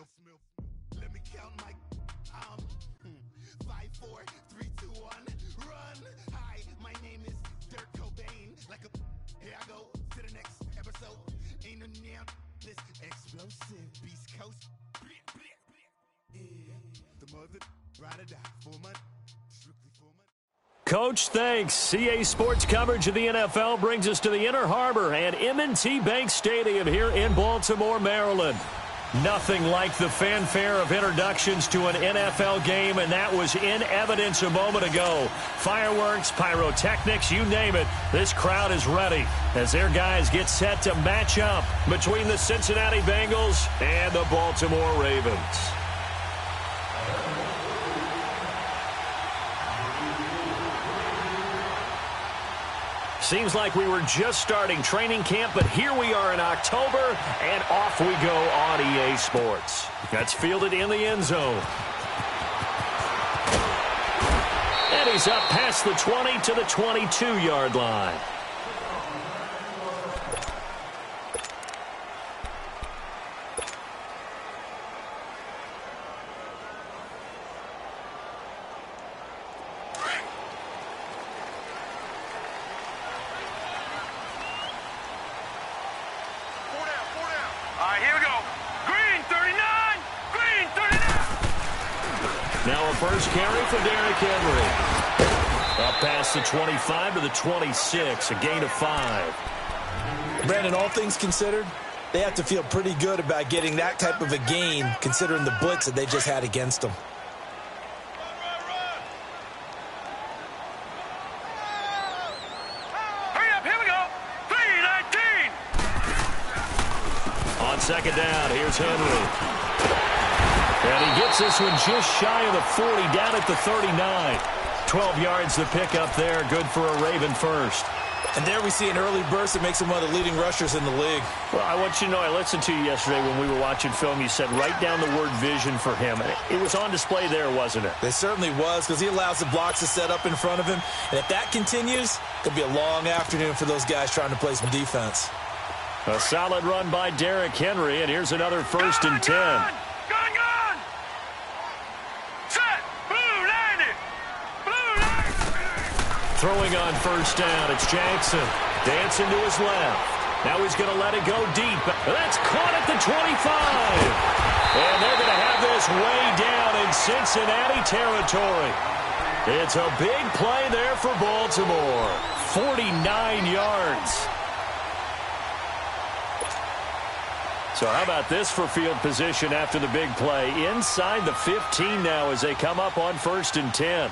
Let me count my 5, 4, 3, 2, 1, run. Hi, my name is Dirk Cobain. Here I go to the next episode. Ain't no now this explosive Beast Coast. The mother ride or die for my strictly for my. Coach, thanks. CA Sports coverage of the NFL brings us to the Inner Harbor and M&T Bank Stadium here in Baltimore, Maryland. Nothing like the fanfare of introductions to an NFL game, and that was in evidence a moment ago. Fireworks, pyrotechnics, you name it. This crowd is ready as their guys get set to match up between the Cincinnati Bengals and the Baltimore Ravens. Seems like we were just starting training camp, but here we are in October, and off we go on EA Sports. That's fielded in the end zone. And he's up past the 20 to the 22-yard line. First carry for Derrick Henry. Up past the 25 to the 26, a gain of 5. Brandon, all things considered, they have to feel pretty good about getting that type of a gain considering the blitz that they just had against them. Hurry up, here we go. 3-19. On second down, here's Henry. And he gets this one just shy of the 40, down at the 39. 12 yards to pick up there, good for a Raven first. And there we see an early burst that makes him one of the leading rushers in the league. Well, I want you to know, I listened to you yesterday when we were watching film. You said write down the word vision for him. It was on display there, wasn't it? It certainly was, because he allows the blocks to set up in front of him. And if that continues, it could be a long afternoon for those guys trying to play some defense. A solid run by Derrick Henry, and here's another 1st and 10. Throwing on first down, it's Jackson. Dancing to his left. Now he's going to let it go deep. That's caught at the 25. And they're going to have this way down in Cincinnati territory. It's a big play there for Baltimore. 49 yards. So how about this for field position after the big play? Inside the 15 now as they come up on 1st and 10.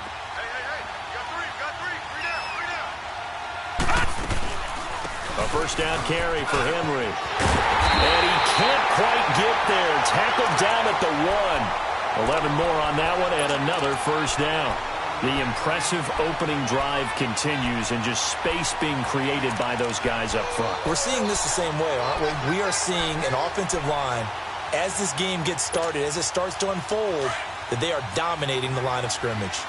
A first down carry for Henry. And he can't quite get there. Tackled down at the 1. 11 more on that one and another first down. The impressive opening drive continues and just space being created by those guys up front. We're seeing this the same way, aren't we? We are seeing an offensive line, as this game gets started, as it starts to unfold, that they are dominating the line of scrimmage.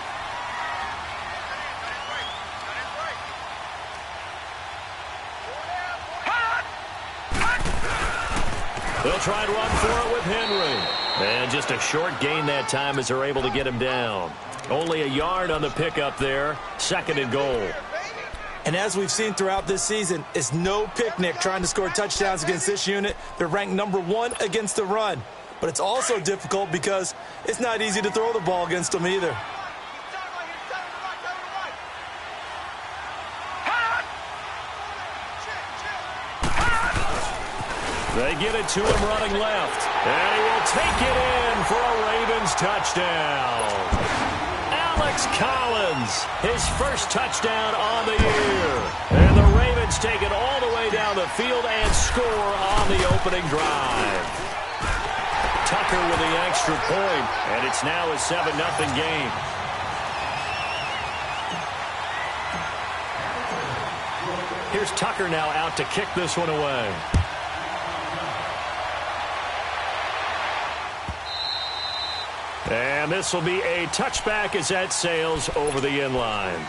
They'll try and run for it with Henry. And just a short gain that time as they're able to get him down. Only a yard on the pickup there. 2nd and goal. And as we've seen throughout this season, it's no picnic trying to score touchdowns against this unit. They're ranked number 1 against the run. But it's also difficult because it's not easy to throw the ball against them either. They get it to him running left. And he will take it in for a Ravens touchdown. Alex Collins, his first touchdown on the year. And the Ravens take it all the way down the field and score on the opening drive. Tucker with the extra point, and it's now a 7-0 game. Here's Tucker now out to kick this one away. And this will be a touchback as that sails over the end line.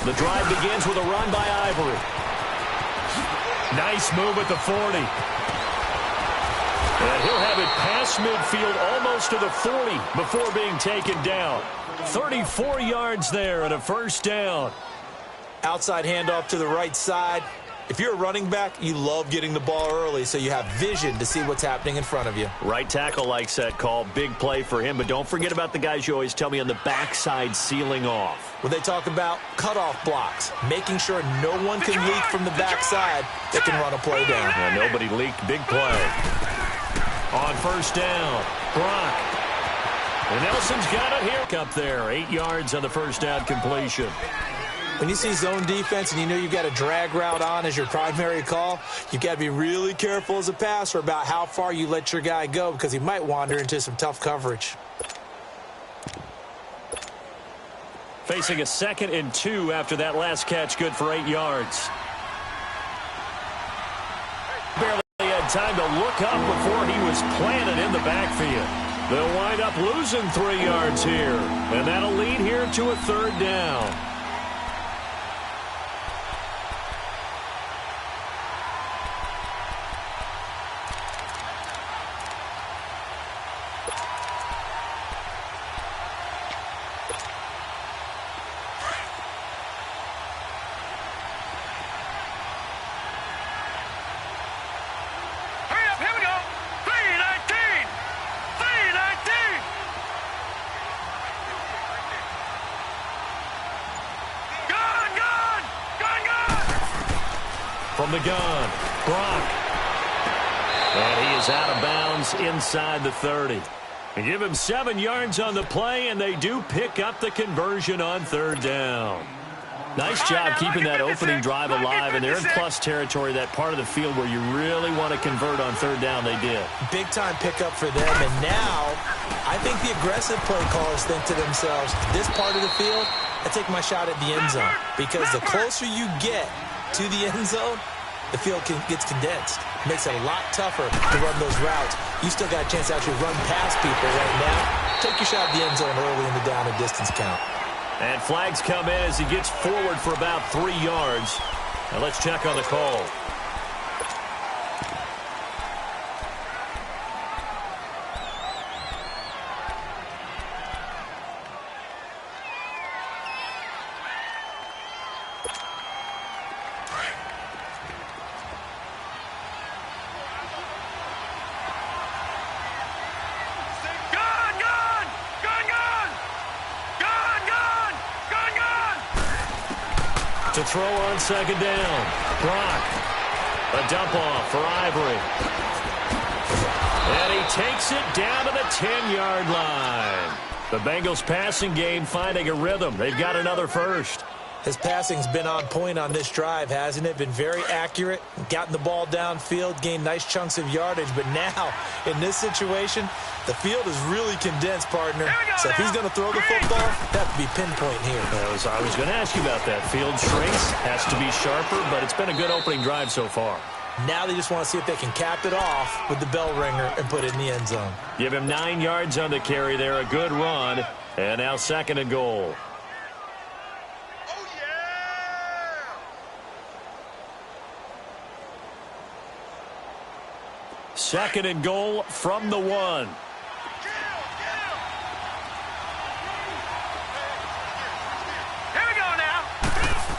The drive begins with a run by Ivory. Nice move at the 40. And he'll have it past midfield almost to the 40 before being taken down. 34 yards there and a first down. Outside handoff to the right side. If you're a running back, you love getting the ball early so you have vision to see what's happening in front of you. Right tackle likes that call. Big play for him. But don't forget about the guys you always tell me on the backside sealing off. When they talk about cutoff blocks, making sure no one can leak from the backside that can run a play down. Yeah, nobody leaked. Big play. On first down, Brock. And Nelson's got it here. Up there, 8 yards on the first down completion. When you see zone defense and you know you've got a drag route on as your primary call, you've got to be really careful as a passer about how far you let your guy go because he might wander into some tough coverage. Facing a 2nd and 2 after that last catch, good for 8 yards. Barely had time to look up before he was planted in the backfield. They'll wind up losing 3 yards here, and that'll lead here to a 3rd down. From the gun, Brock. And he is out of bounds inside the 30. They give him 7 yards on the play, and they do pick up the conversion on 3rd down. Nice job keeping that opening drive alive, and they're in plus territory, that part of the field where you really want to convert on 3rd down. They did. Big-time pickup for them, and now I think the aggressive play callers think to themselves, this part of the field, I take my shot at the end zone, because the closer you get to the end zone, the field gets condensed. Makes it a lot tougher to run those routes. You still got a chance to actually run past people right now. Take your shot at the end zone early in the down and distance count. And flags come in as he gets forward for about 3 yards. Now let's check on the call. To throw on 2nd down. Brock. A dump off for Ivory. And he takes it down to the 10-yard line. The Bengals passing game finding a rhythm. They've got another first. His passing's been on point on this drive, hasn't it? Been very accurate, gotten the ball downfield, gained nice chunks of yardage. But now, in this situation, the field is really condensed, partner. So if he's going to throw the football, that would be pinpoint here. I was going to ask you about that. Field shrinks, has to be sharper, but it's been a good opening drive so far. Now they just want to see if they can cap it off with the bell ringer and put it in the end zone. Give him 9 yards on the carry there, a good run. And now 2nd and goal. 2nd and goal from the 1. Here we go now.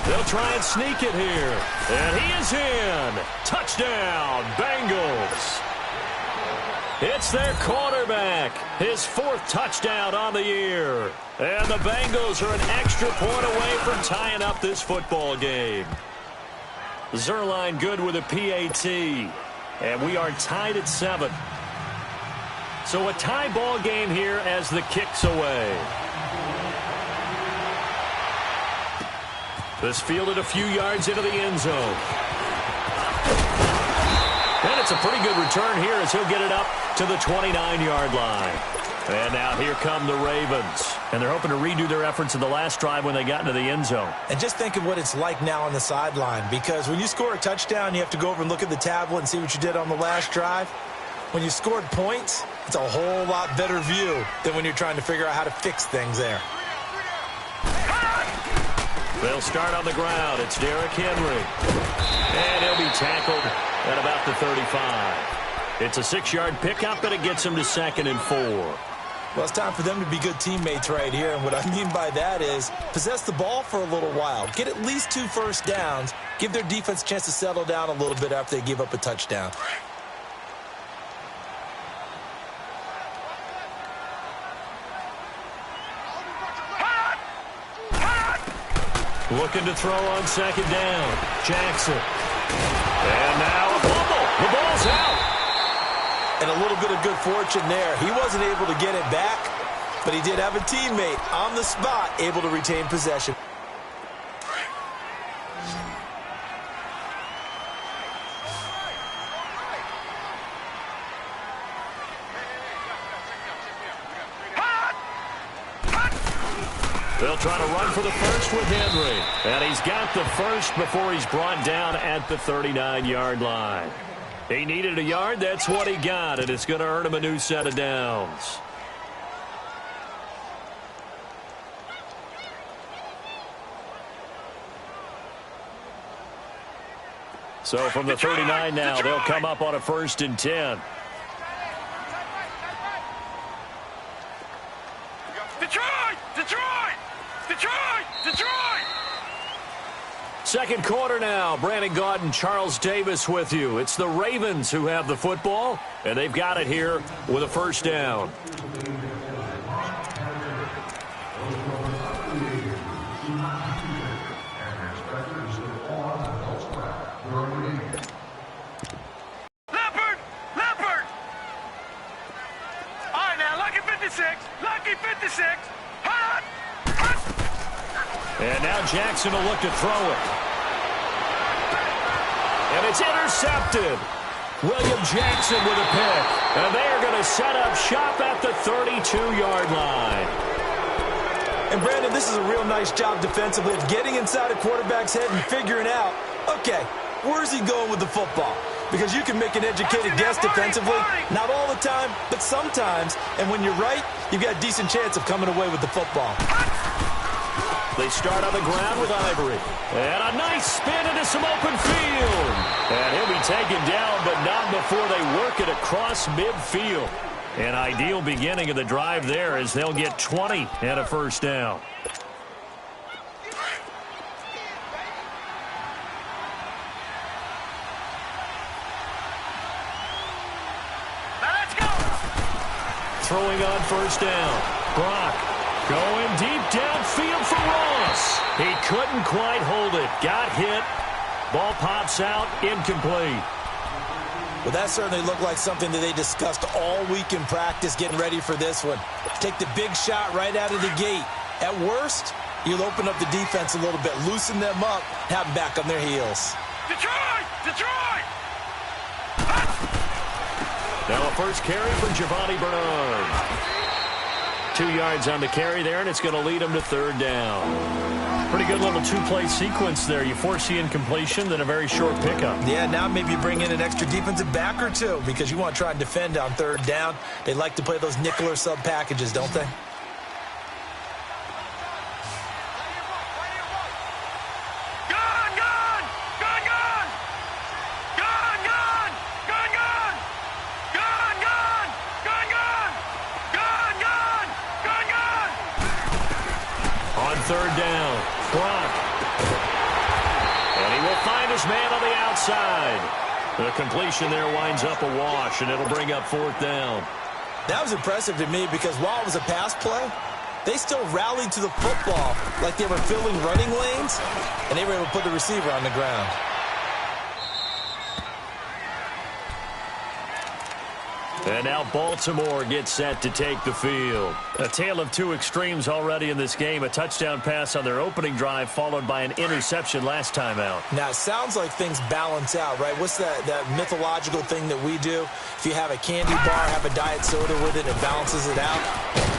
They'll try and sneak it here. And he is in. Touchdown, Bengals. It's their quarterback. His 4th touchdown on the year. And the Bengals are an extra point away from tying up this football game. Zerline good with a PAT. And we are tied at 7. So a tie ball game here as the kick's away. This fielded a few yards into the end zone. And it's a pretty good return here as he'll get it up to the 29-yard line. And now here come the Ravens. And they're hoping to redo their efforts in the last drive when they got into the end zone. And just think of what it's like now on the sideline, because when you score a touchdown, you have to go over and look at the tablet and see what you did on the last drive. When you scored points, it's a whole lot better view than when you're trying to figure out how to fix things there. They'll start on the ground. It's Derrick Henry. And he'll be tackled at about the 35. It's a 6-yard pickup, and it gets him to 2nd and 4. Well, it's time for them to be good teammates right here. And what I mean by that is possess the ball for a little while. Get at least 2 first downs. Give their defense a chance to settle down a little bit after they give up a touchdown. Looking to throw on 2nd down. Jackson. And now a fumble. The ball's out. And a little bit of good fortune there. He wasn't able to get it back, but he did have a teammate on the spot able to retain possession. They'll try to run for the first with Henry. And he's got the first before he's brought down at the 39-yard line. He needed a yard. That's what he got, and it's going to earn him a new set of downs. So from the 39 now, they'll come up on a 1st and 10. Second quarter now. Brandon Gaudin and Charles Davis with you. It's the Ravens who have the football, and they've got it here with a 1st down. Leopard! Leopard! All right, now, lucky 56. Lucky 56. Hot! And now Jackson will look to throw it. And it's intercepted. William Jackson with a pick. And they are going to set up shop at the 32-yard line. And, Brandon, this is a real nice job defensively of getting inside a quarterback's head and figuring out, okay, where's he going with the football? Because you can make an educated guess defensively, not all the time, but sometimes. And when you're right, you've got a decent chance of coming away with the football. They start on the ground with Ivory. And a nice spin into some open field. And he'll be taken down, but not before they work it across midfield. An ideal beginning of the drive there as they'll get 20 and a 1st down. Now let's go! Throwing on 1st down. Brock. Going deep downfield for Ross. He couldn't quite hold it. Got hit. Ball pops out. Incomplete. Well, that certainly looked like something that they discussed all week in practice getting ready for this one. Take the big shot right out of the gate. At worst, you'll open up the defense a little bit, loosen them up, have them back on their heels. Detroit! Detroit! Now a first carry for Giovanni Bernard. 2 yards on the carry there, and it's going to lead him to 3rd down. Pretty good little 2-play sequence there. You force the incompletion, then a very short pickup. Yeah, now maybe bring in an extra defensive back or two because you want to try and defend on 3rd down. They like to play those nickel or sub packages, don't they? On 3rd down, Brock. And he will find his man on the outside. The completion there winds up a wash, and it'll bring up 4th down. That was impressive to me because while it was a pass play, they still rallied to the football like they were filling running lanes, and they were able to put the receiver on the ground. And now Baltimore gets set to take the field. A tale of 2 extremes already in this game. A touchdown pass on their opening drive followed by an interception last time out. Now, it sounds like things balance out, right? What's that mythological thing that we do? If you have a candy bar, have a diet soda with it, it balances it out.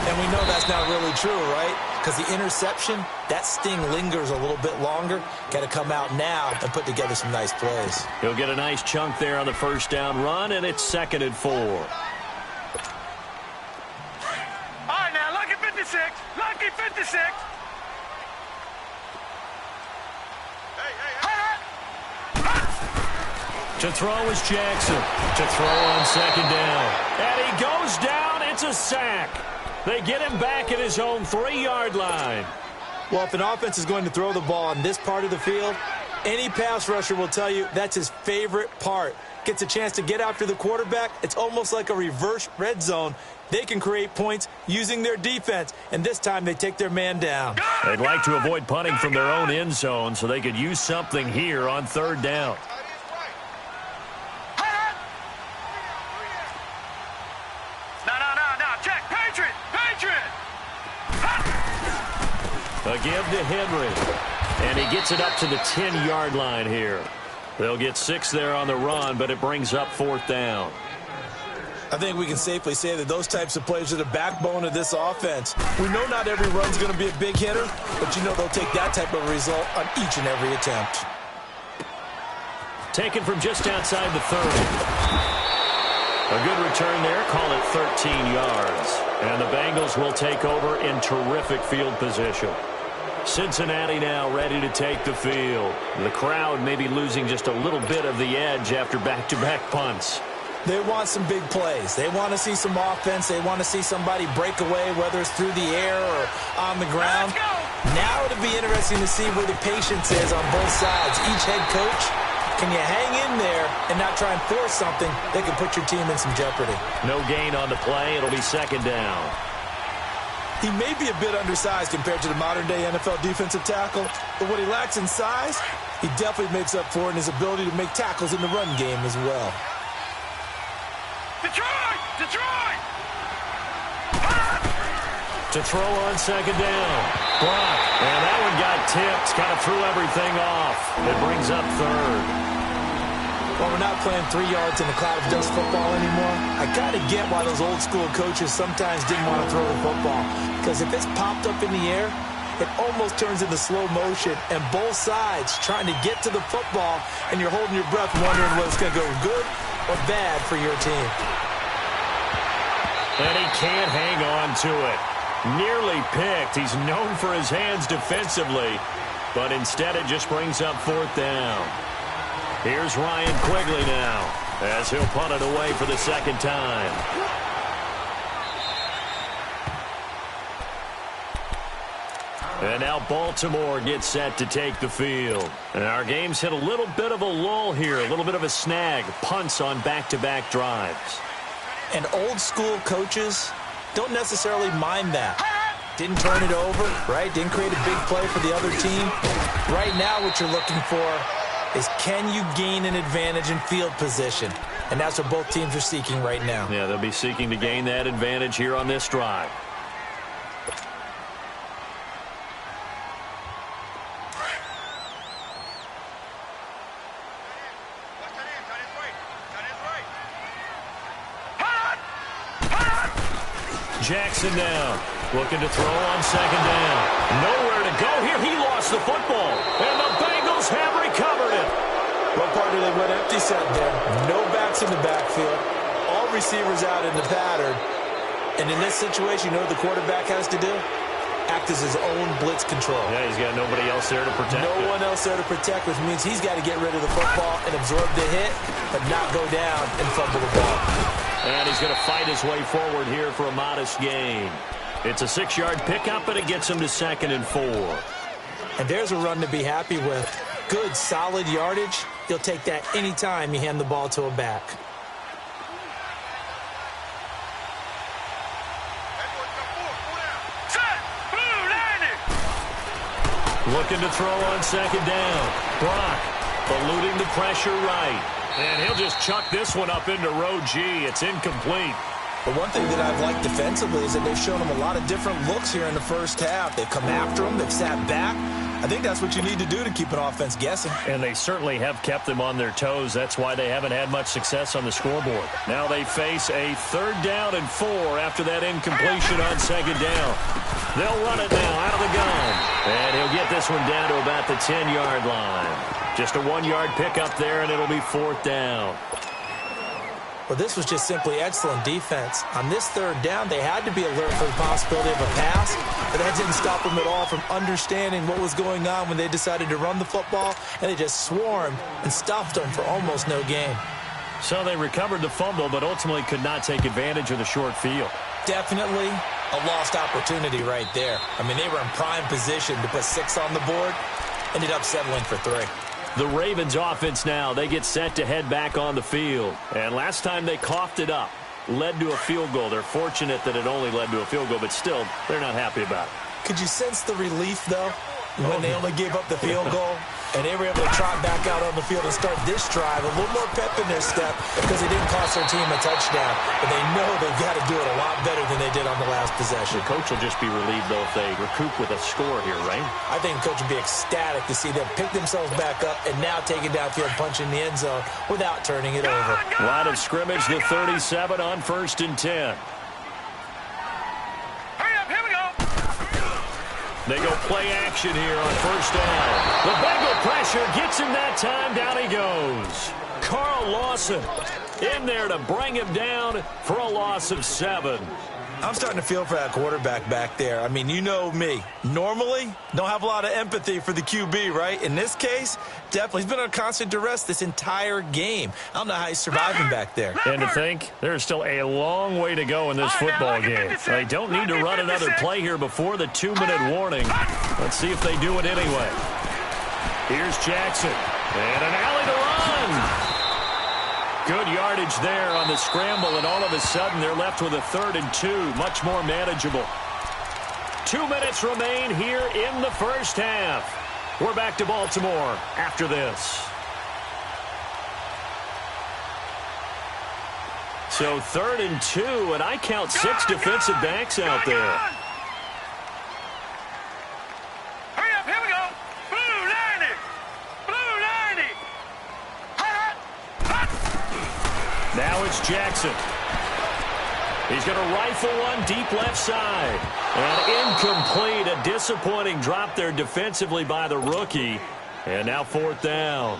And we know that's not really true, right? Because the interception, that sting lingers a little bit longer. Got to come out now and put together some nice plays. He'll get a nice chunk there on the 1st down run, and it's 2nd and 4. All right, now, lucky 56. Lucky 56. To throw is Jackson. To throw on second down. And he goes down. It's a sack. They get him back at his own 3-yard line. Well, if an offense is going to throw the ball on this part of the field, any pass rusher will tell you that's his favorite part. Gets a chance to get after the quarterback. It's almost like a reverse red zone. They can create points using their defense, and this time they take their man down. They'd like to avoid punting from their own end zone so they could use something here on third down. No. Check. Patriot. A give to Henry. And he gets it up to the 10-yard line here. They'll get 6 there on the run, but it brings up fourth down. I think we can safely say that those types of plays are the backbone of this offense. We know not every run's going to be a big hitter, but you know they'll take that type of result on each and every attempt. Taken from just outside the 30. A good return there. Call it 13 yards. And the Bengals will take over in terrific field position. Cincinnati now ready to take the field. The crowd may be losing just a little bit of the edge after back-to-back punts. They want some big plays. They want to see some offense. They want to see somebody break away, whether it's through the air or on the ground. Now it'll be interesting to see where the patience is on both sides. Each head coach, can you hang in there and not try and force something that can put your team in some jeopardy? No gain on the play. It'll be second down. He may be a bit undersized compared to the modern-day NFL defensive tackle, but what he lacks in size, he definitely makes up for in his ability to make tackles in the run game as well. Detroit! To throw on second down. Block. And that one got tipped. Kind of threw everything off. It brings up third. Well, we're not playing 3 yards in a cloud of dust football anymore. I kind of get why those old-school coaches sometimes didn't want to throw the football. Because if it's popped up in the air, it almost turns into slow motion. And both sides trying to get to the football, and you're holding your breath wondering whether it's going to go good or bad for your team. And he can't hang on to it. Nearly picked. He's known for his hands defensively. But instead it just brings up fourth down. Here's Ryan Quigley now as he'll punt it away for the second time. And now Baltimore gets set to take the field. And our game's hit a little bit of a lull here, a little bit of a snag. Punts on back-to-back drives. And old-school coaches don't necessarily mind that. Didn't turn it over, right? Didn't create a big play for the other team. Right now what you're looking for is can you gain an advantage in field position? And that's what both teams are seeking right now. Yeah, they'll be seeking to gain that advantage here on this drive. Jackson now, looking to throw on second down. Nowhere to go here. He lost the football. And the Bengals have recovered it. Well, partner, they went empty set there. No backs in the backfield. All receivers out in the pattern. And in this situation, you know what the quarterback has to do? Act as his own blitz control. Yeah, he's got nobody else there to protect No one else there to protect, which means he's got to get rid of the football and absorb the hit, but not go down and fumble the ball. And he's going to fight his way forward here for a modest gain. It's a 6-yard pickup, and it gets him to 2nd and 4. And there's a run to be happy with. Good, solid yardage. You'll take that anytime you hand the ball to a back. Looking to throw on second down. Brock eluding the pressure right. And he'll just chuck this one up into row G. It's incomplete. But one thing that I've liked defensively is that they've shown him a lot of different looks here in the first half. They've come after him. They've sat back. I think that's what you need to do to keep an offense guessing. And they certainly have kept them on their toes. That's why they haven't had much success on the scoreboard. Now they face a 3rd down and 4 after that incompletion on second down. They'll run it now out of the gun. And he'll get this one down to about the 10-yard line. Just a 1-yard pickup there, and it'll be 4th down. Well, this was just simply excellent defense. On this third down, they had to be alert for the possibility of a pass, but that didn't stop them at all from understanding what was going on when they decided to run the football, and they just swarmed and stuffed them for almost no gain. So they recovered the fumble, but ultimately could not take advantage of the short field. Definitely a lost opportunity right there. I mean, they were in prime position to put 6 on the board, ended up settling for 3. The Ravens offense now, they get set to head back on the field. And last time they coughed it up, led to a field goal. They're fortunate that it only led to a field goal, but still, they're not happy about it. Could you sense the relief, though, when they only gave up the field goal? And they were able to trot back out on the field and start this drive. A little more pep in their step because it didn't cost their team a touchdown. But they know they've got to do it a lot better than they did on the last possession. The coach will just be relieved, though, if they recoup with a score here, right? I think the coach would be ecstatic to see them pick themselves back up and now take it downfield, punch in the end zone without turning it over. Line of scrimmage, the 37 on 1st and 10. They go play action here on 1st down. The Bengal pressure gets him that time. Down he goes. Carl Lawson in there to bring him down for a loss of 7. I'm starting to feel for that quarterback back there. I mean, you know me. Normally, don't have a lot of empathy for the QB, right? In this case, definitely. He's been under constant duress this entire game. I don't know how he's surviving back there. And to think, there's still a long way to go in this football game. They don't need to run another play here before the 2-minute warning. Let's see if they do it anyway. Here's Jackson. And an alley to run. Good yardage there on the scramble, and all of a sudden they're left with a 3rd and 2, much more manageable. 2 minutes remain here in the first half. We're back to Baltimore after this. So 3rd and 2, and I count 6 defensive backs out there. Now it's Jackson. He's going to rifle one deep left side. And incomplete. A disappointing drop there defensively by the rookie. And now 4th down.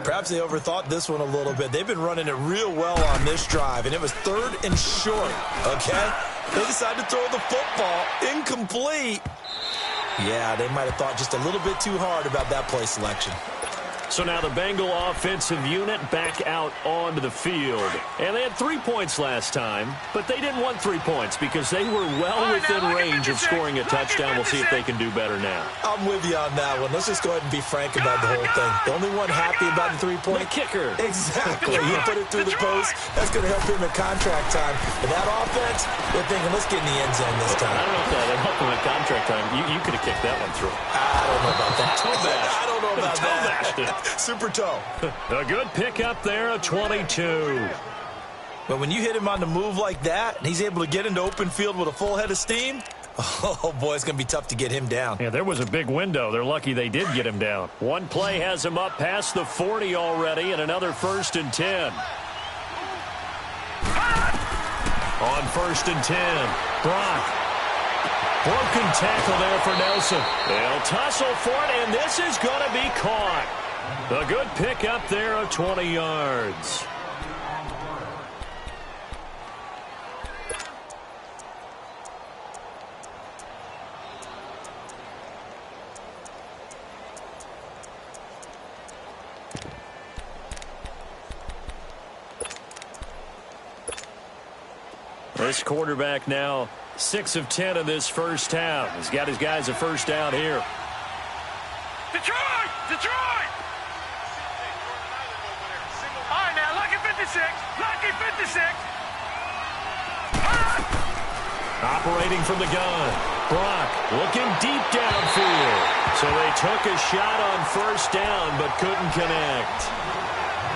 Perhaps they overthought this one a little bit. They've been running it real well on this drive, and it was 3rd and short, okay? They decided to throw the football. Incomplete. Yeah, they might have thought just a little bit too hard about that play selection. So now the Bengal offensive unit back out onto the field. And they had 3 points last time, but they didn't want 3 points because they were well within range of scoring a touchdown. We'll see if they can do better now. I'm with you on that one. Let's just go ahead and be frank about the whole thing. The only one happy about the 3-point? The kicker. Exactly. He put it through the post. That's going to help him in contract time. But that offense, they're thinking, let's get in the end zone this time. I don't know if that would help him in contract time. You could have kicked that one through. I don't know about that. Toe bash. I don't know about Toe that. bashed it. Super toe. A good pickup there, a 22. But when you hit him on the move like that, and he's able to get into open field with a full head of steam, oh, boy, it's going to be tough to get him down. Yeah, there was a big window. They're lucky they did get him down. One play has him up past the 40 already, and another 1st and 10. On 1st and 10, Brock. Broken tackle there for Nelson. They'll tussle for it, and this is going to be caught. A good pickup there of 20 yards. This quarterback now 6 of 10 in this first half. He's got his guys a 1st down here. Detroit! Detroit! All right, now, lucky 56. Lucky 56. Operating from the gun. Brock looking deep downfield. So they took a shot on 1st down but couldn't connect.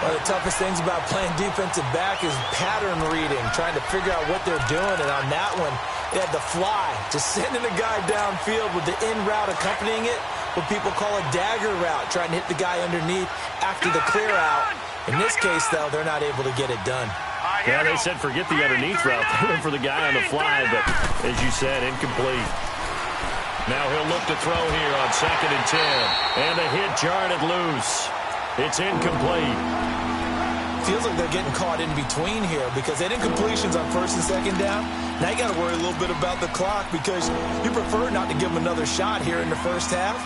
One of the toughest things about playing defensive back is pattern reading, trying to figure out what they're doing. And on that one, they had the fly, just sending a guy downfield with the in route accompanying it, what people call a dagger route, trying to hit the guy underneath after the clear out. In this case, though, they're not able to get it done. Yeah, they said forget the underneath route. They went for the guy on the fly, but as you said, incomplete. Now he'll look to throw here on 2nd and 10. And the hit jarred it loose. It's incomplete. feels like they're getting caught in between here because they didn't completions on first and second down. Now you got to worry a little bit about the clock because you prefer not to give them another shot here in the first half.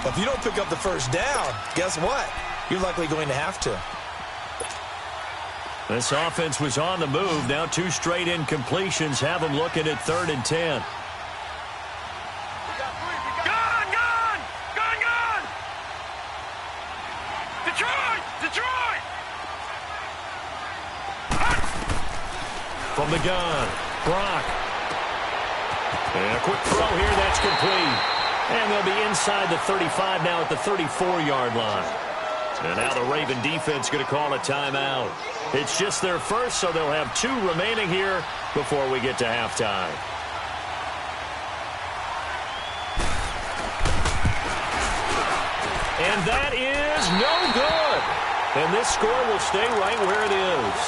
But if you don't pick up the first down, guess what? You're likely going to have to. This offense was on the move. Now 2 straight incompletions have them looking at 3rd and 10. Detroit! From the gun, Brock. And a quick throw here, that's complete. And they'll be inside the 35 now at the 34-yard line. And now the Raven defense going to call a timeout. It's just their first, so they'll have 2 remaining here before we get to halftime. And that is no good. And this score will stay right where it is.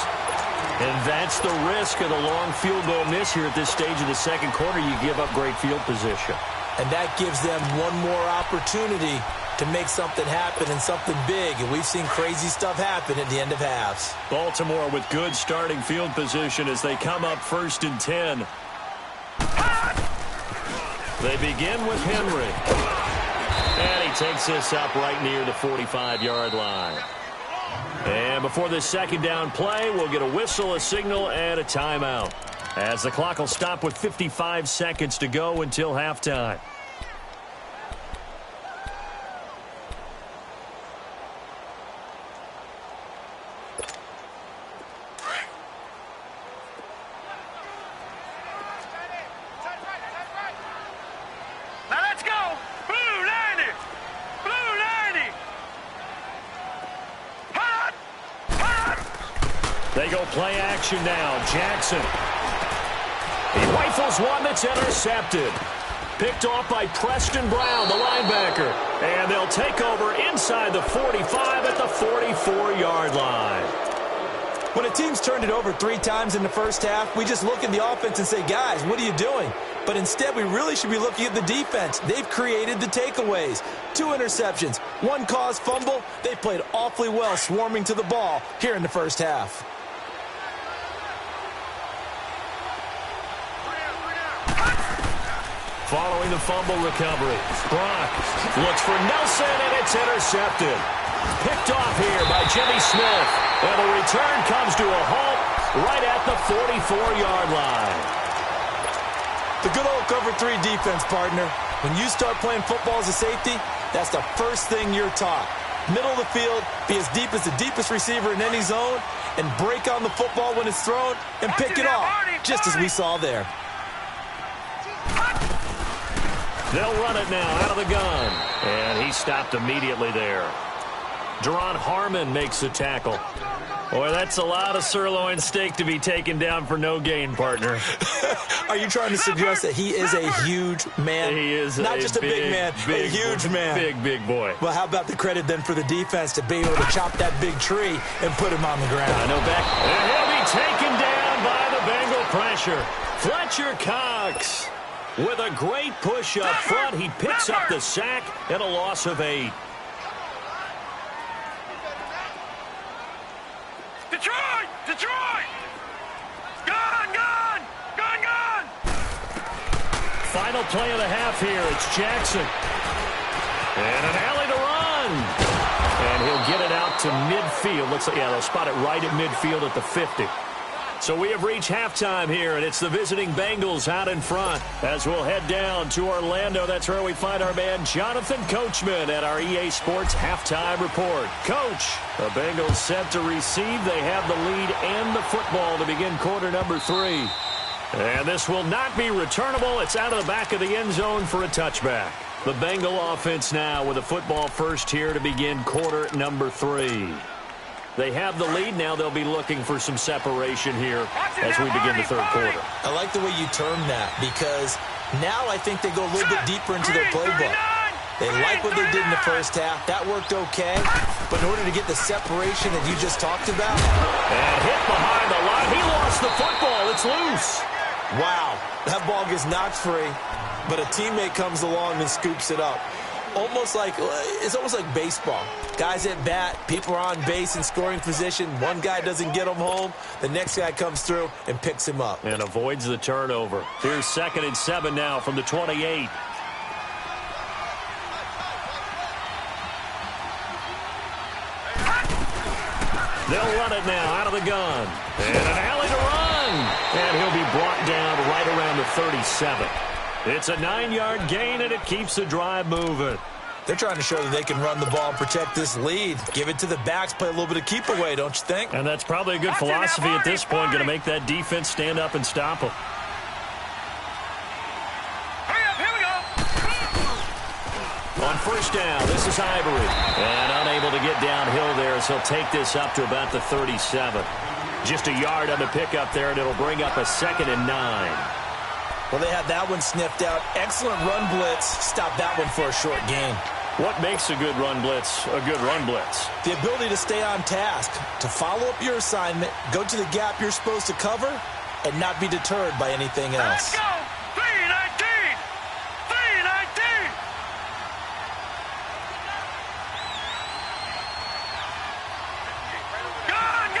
And that's the risk of the long field goal miss here at this stage of the second quarter. You give up great field position. And that gives them one more opportunity to make something happen and something big. And we've seen crazy stuff happen at the end of halves. Baltimore with good starting field position as they come up 1st and 10. They begin with Henry. And he takes this up right near the 45-yard line. And before this second down play, we'll get a whistle, a signal, and a timeout, as the clock will stop with 55 seconds to go until halftime. Now let's go! Blue 90! Blue 90! Hot! Hot! They go play action now. Jackson. He rifles one that's intercepted. Picked off by Preston Brown, the linebacker. And they'll take over inside the 45 at the 44-yard line. When a team's turned it over 3 times in the first half, we just look at the offense and say, guys, what are you doing? But instead, we really should be looking at the defense. They've created the takeaways. 2 interceptions, 1 caused fumble. They played awfully well swarming to the ball here in the first half. Following the fumble recovery, Brock looks for Nelson, and it's intercepted. Picked off here by Jimmy Smith. And the return comes to a halt right at the 44-yard line. The good old cover 3 defense, partner. When you start playing football as a safety, that's the first thing you're taught. Middle of the field, be as deep as the deepest receiver in any zone, and break on the football when it's thrown and pick it off, just as we saw there. They'll run it now out of the gun. And he stopped immediately there. Deron Harmon makes the tackle. Boy, that's a lot of sirloin steak to be taken down for no gain, partner. Are you trying to suggest that he is a huge man? He is not just a big man, a huge man. Big boy. Well, how about the credit then for the defense to be able to chop that big tree and put him on the ground? I know back. And he'll be taken down by the Bengal pressure. Fletcher Cox with a great push up front. He picks up the sack and a loss of 8. Detroit! Gun! Final play of the half here. It's Jackson. And an alley to run. And he'll get it out to midfield. Looks like, they'll spot it right at midfield at the 50. So we have reached halftime here, and it's the visiting Bengals out in front. As we'll head down to Orlando, that's where we find our man Jonathan Coachman at our EA Sports Halftime Report. Coach, the Bengals set to receive. They have the lead and the football to begin quarter number 3. And this will not be returnable. It's out of the back of the end zone for a touchback. The Bengal offense now with a football first here to begin quarter number 3. They have the lead. Now they'll be looking for some separation here as we begin the third quarter. I like the way you term that because now I think they go a little bit deeper into their playbook. They like what they did in the first half. That worked okay. But in order to get the separation that you just talked about. And hit behind the line. He lost the football. It's loose. Wow. That ball gets knocked free, but a teammate comes along and scoops it up. almost like baseball. Guys at bat, people are on base in scoring position. One guy doesn't get him home. The next guy comes through and picks him up. And avoids the turnover. Here's 2nd and 7 now from the 28. They'll run it now out of the gun. And an alley to run. And he'll be brought down right around the 37. It's a 9-yard gain, and it keeps the drive moving. They're trying to show that they can run the ball and protect this lead. Give it to the backs, play a little bit of keep away, don't you think? And that's probably a good philosophy at this point, going to make that defense stand up and stop them. Hurry up, here we go. On 1st down, this is Ivory. And unable to get downhill there, so he'll take this up to about the 37. Just a yard on the pickup there, and it'll bring up a 2nd and 9. Well, they had that one sniffed out. Excellent run blitz. Stop that one for a short gain. What makes a good run blitz a good run blitz? The ability to stay on task, to follow up your assignment, go to the gap you're supposed to cover, and not be deterred by anything else. Let's go. 319. 319. Gone.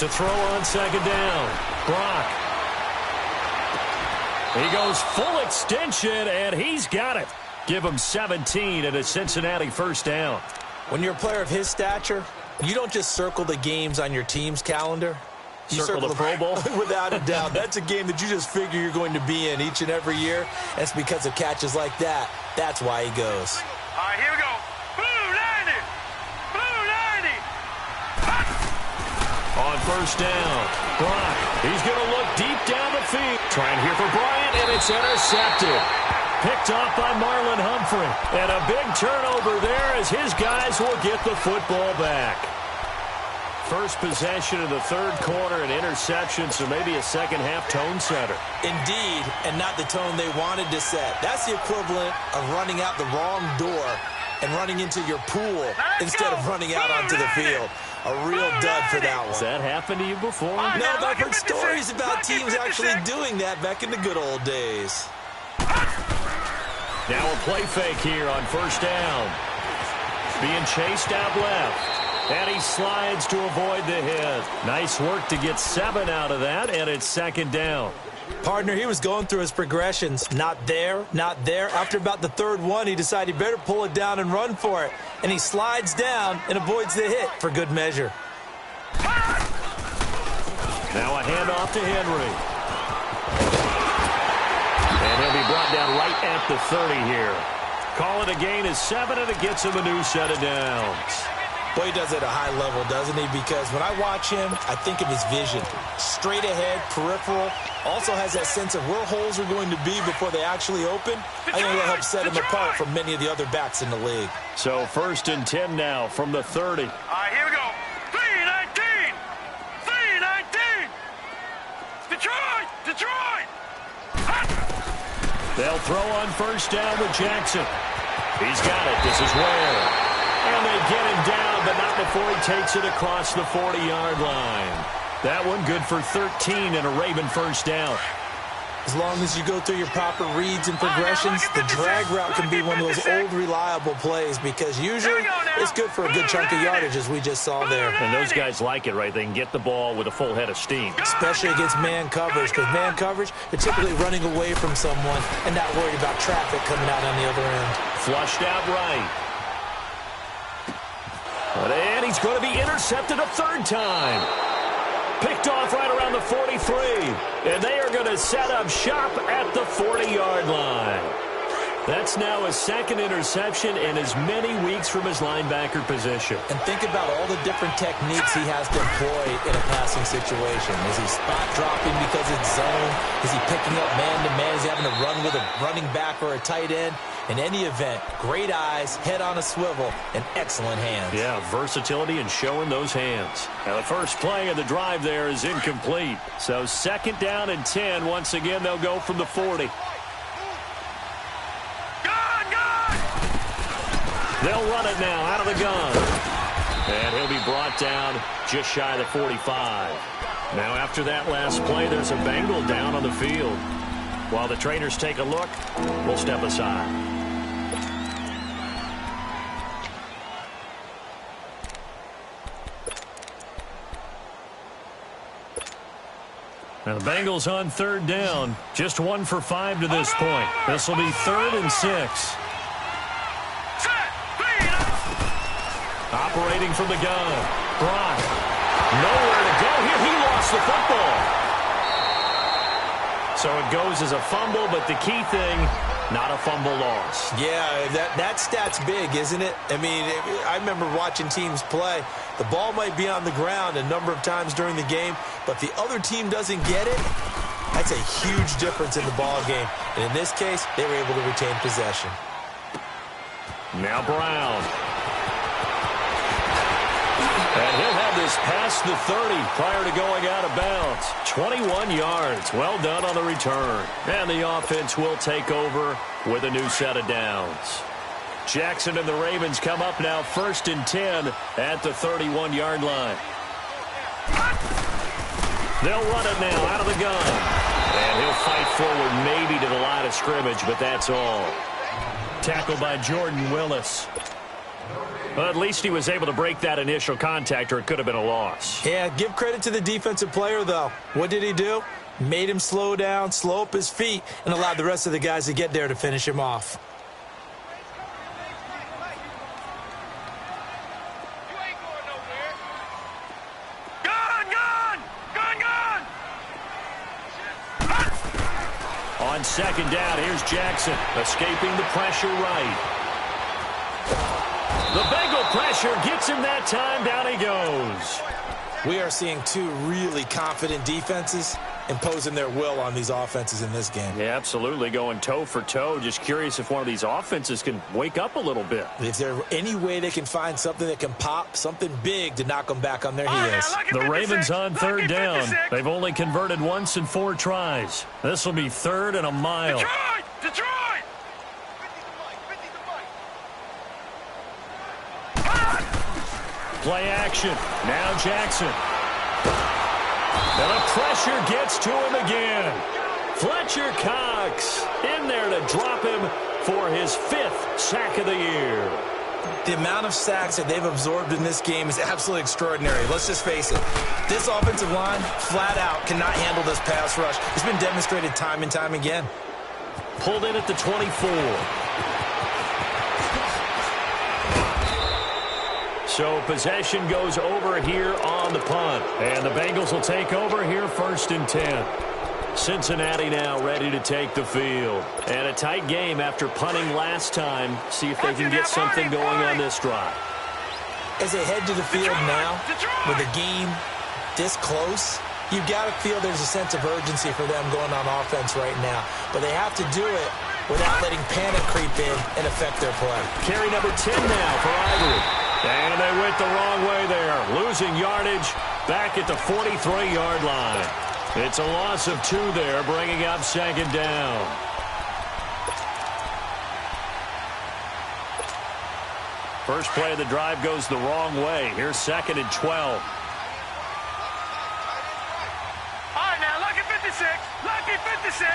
To throw on 2nd down. Brock. He goes full extension, and he's got it. Give him 17 and a Cincinnati 1st down. When you're a player of his stature, you don't just circle the games on your team's calendar. You Circle the Pro Bowl? Without a doubt. That's a game that you just figure you're going to be in each and every year. That's because of catches like that. That's why he goes. All right, here we go. Blue 90. Blue 90. On 1st down, Brock. He's going to look deep down the field. Trying here for Bryant, and it's intercepted. Picked off by Marlon Humphrey. And a big turnover there as his guys will get the football back. First possession of the 3rd quarter, an interception, so maybe a second-half tone setter. Indeed, and not the tone they wanted to set. That's the equivalent of running out the wrong door and running into your pool instead of running out onto the field. A real dud for that one. Has that happened to you before? No, but I've heard stories about teams actually doing that back in the good old days. Now a play fake here on 1st down. Being chased out left. And he slides to avoid the hit. Nice work to get 7 out of that, and it's 2nd down. Partner, he was going through his progressions. Not there, not there. After about the 3rd one, he decided he better pull it down and run for it. And he slides down and avoids the hit for good measure. Now a handoff to Henry. And he'll be brought down right at the 30 here. Call it a gain of 7, and it gets him a new set of downs. Boy, he does it at a high level, doesn't he? Because when I watch him, I think of his vision. Straight ahead, peripheral. Also has that sense of where holes are going to be before they actually open. I think that helps set him apart from many of the other backs in the league. So 1st and 10 now from the 30. All right, here we go. 319. 319. Detroit. They'll throw on 1st down with Jackson. He's got it. This is Ware. And they get him down, but not before he takes it across the 40-yard line. That one good for 13 and a Raven 1st down. As long as you go through your proper reads and progressions, the drag route can be one of those old, reliable plays because usually it's good for a good chunk of yardage, as we just saw there. And those guys like it, right? They can get the ball with a full head of steam. Especially against man coverage, because man coverage, they're typically running away from someone and not worried about traffic coming out on the other end. Flushed out right. And he's going to be intercepted a 3rd time. Picked off right around the 43. And they are going to set up shop at the 40-yard line. That's now his 2nd interception in as many weeks from his linebacker position. And think about all the different techniques he has to employ in a passing situation. Is he spot dropping because it's zone? Is he picking up man-to-man? Is he having to run with a running back or a tight end? In any event, great eyes, head on a swivel, and excellent hands. Yeah, versatility and showing those hands. Now the first play of the drive there is incomplete. So 2nd down and 10. Once again, they'll go from the 40. They'll run it now out of the gun. And he'll be brought down just shy of the 45. Now after that last play, there's a Bengal down on the field. While the trainers take a look, we'll step aside. Now the Bengals on third down. Just 1 for 5 to this point. This will be 3rd and 6. Operating from the gun. Brock. Nowhere to go here. He lost the football. So it goes as a fumble, but the key thing, not a fumble loss. Yeah, that stat's big, isn't it? I mean, I remember watching teams play. The ball might be on the ground a number of times during the game, but the other team doesn't get it. That's a huge difference in the ball game. And in this case, they were able to retain possession. Now Brown. And he'll have this past the 30 prior to going out of bounds. 21 yards. Well done on the return. And the offense will take over with a new set of downs. Jackson and the Ravens come up now 1st and 10 at the 31-yard line. They'll run it now out of the gun. And he'll fight forward maybe to the line of scrimmage, but that's all. Tackled by Jordan Willis. Well, at least he was able to break that initial contact, or it could have been a loss. Yeah, give credit to the defensive player, though. What did he do? Made him slow down, slow up his feet, and allowed the rest of the guys to get there to finish him off. On 2nd down, here's Jackson, escaping the pressure right. The Bengal pressure gets him that time. Down he goes. We are seeing 2 really confident defenses imposing their will on these offenses in this game. Yeah, absolutely, going toe for toe. Just curious if one of these offenses can wake up a little bit. If there's any way they can find something that can pop, something big to knock them back on their heels. The Ravens on 3rd down. They've only converted once in 4 tries. This will be 3rd and a mile. Detroit! Play action. Now Jackson. And the pressure gets to him again. Fletcher Cox in there to drop him for his 5th sack of the year. The amount of sacks that they've absorbed in this game is absolutely extraordinary. Let's just face it. This offensive line, flat out, cannot handle this pass rush. It's been demonstrated time and time again. Pulled in at the 24. So possession goes over here on the punt. And the Bengals will take over here 1st and 10. Cincinnati now ready to take the field. And a tight game after punting last time. See if they can get something going on this drive. As they head to the field now, with the game this close, you've got to feel there's a sense of urgency for them going on offense right now. But they have to do it without letting panic creep in and affect their play. Carry number 10 now for Ivory. And they went the wrong way there. Losing yardage back at the 43-yard line. It's a loss of 2 there, bringing up 2nd down. First play of the drive goes the wrong way. Here's 2nd and 12. All right, now, lucky 56. Lucky 56.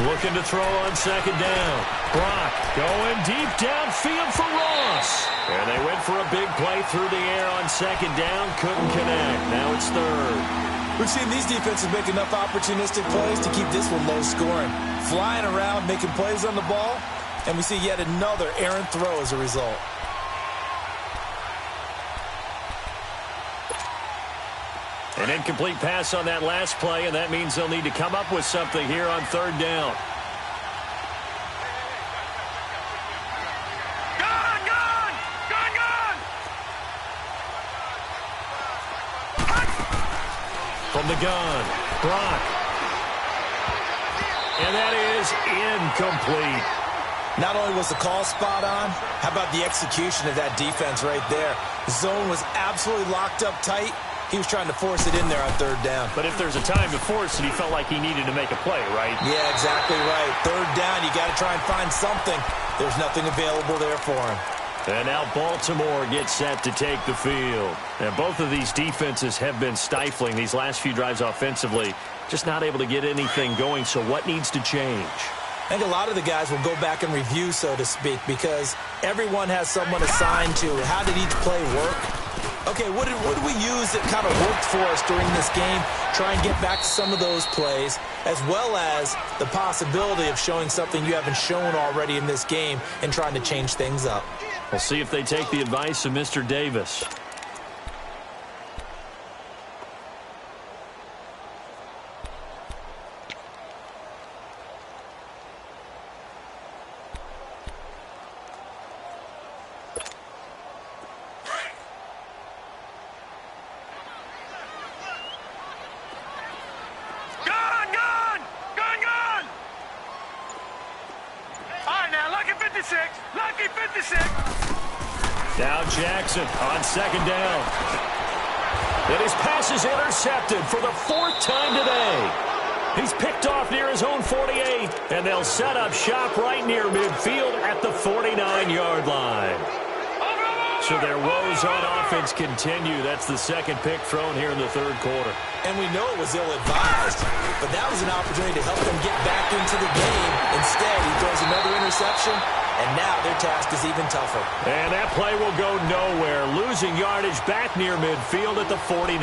Looking to throw on 2nd down. Brock going deep downfield for Ross. And they went for a big play through the air on 2nd down. Couldn't connect. Now it's 3rd. We've seen these defenses make enough opportunistic plays to keep this one low scoring. Flying around, making plays on the ball, and we see yet another errant throw as a result. An incomplete pass on that last play, and that means they'll need to come up with something here on 3rd down. From the gun, Brock. And that is incomplete. Not only was the call spot on, how about the execution of that defense right there? The zone was absolutely locked up tight. He was trying to force it in there on 3rd down. But if there's a time to force it, he felt like he needed to make a play, right? Yeah, exactly right. 3rd down, you got to try and find something. There's nothing available there for him. And now Baltimore gets set to take the field. And both of these defenses have been stifling these last few drives offensively. Just not able to get anything going, so what needs to change? I think a lot of the guys will go back and review, so to speak, because everyone has someone assigned to how did each play work. Okay, what did we use that kind of worked for us during this game? Try and get back to some of those plays, as well as the possibility of showing something you haven't shown already in this game and trying to change things up. We'll see if they take the advice of Mr. Davis. Lucky 56. Now Jackson on second down. And his pass is intercepted for the 4th time today. He's picked off near his own 48, and they'll set up shop right near midfield at the 49-yard line. So their woes on offense continue. That's the second pick thrown here in the third quarter. And we know it was ill-advised, but that was an opportunity to help them get back into the game. Instead, he throws another interception, and now their task is even tougher. And that play will go nowhere, losing yardage back near midfield at the 49.